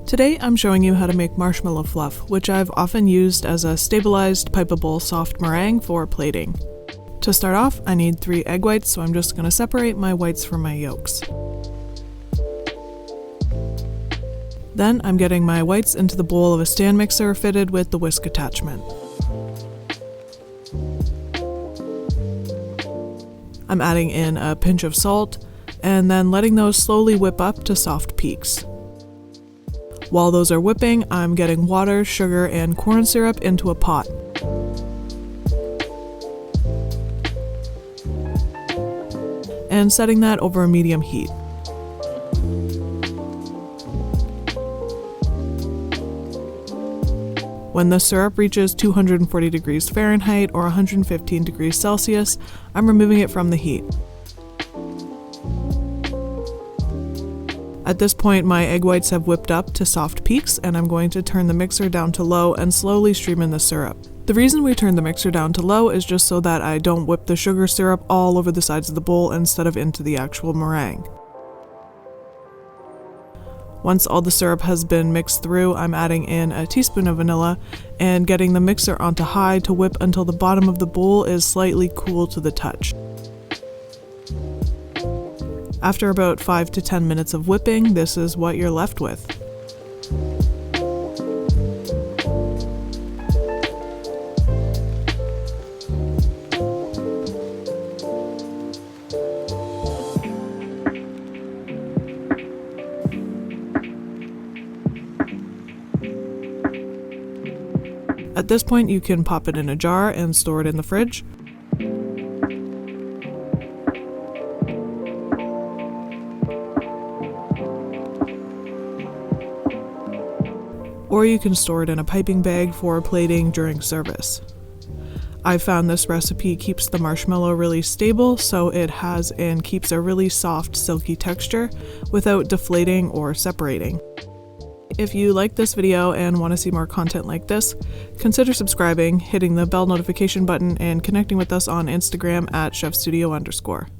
Today I'm showing you how to make marshmallow fluff, which I've often used as a stabilized, pipeable, soft meringue for plating. To start off, I need 3 egg whites, so I'm just going to separate my whites from my yolks. Then I'm getting my whites into the bowl of a stand mixer fitted with the whisk attachment. I'm adding in a pinch of salt, and then letting those slowly whip up to soft peaks. While those are whipping, I'm getting water, sugar, and corn syrup into a pot. And setting that over a medium heat. When the syrup reaches 240 degrees Fahrenheit or 115 degrees Celsius, I'm removing it from the heat. At this point, my egg whites have whipped up to soft peaks, and I'm going to turn the mixer down to low and slowly stream in the syrup. The reason we turn the mixer down to low is just so that I don't whip the sugar syrup all over the sides of the bowl instead of into the actual meringue. Once all the syrup has been mixed through, I'm adding in a teaspoon of vanilla and getting the mixer onto high to whip until the bottom of the bowl is slightly cool to the touch. After about 5 to 10 minutes of whipping, this is what you're left with. At this point, you can pop it in a jar and store it in the fridge. Or you can store it in a piping bag for plating during service. I found this recipe keeps the marshmallow really stable, so it has and keeps a really soft, silky texture without deflating or separating. If you like this video and want to see more content like this, consider subscribing, hitting the bell notification button, and connecting with us on Instagram at chefstudio_.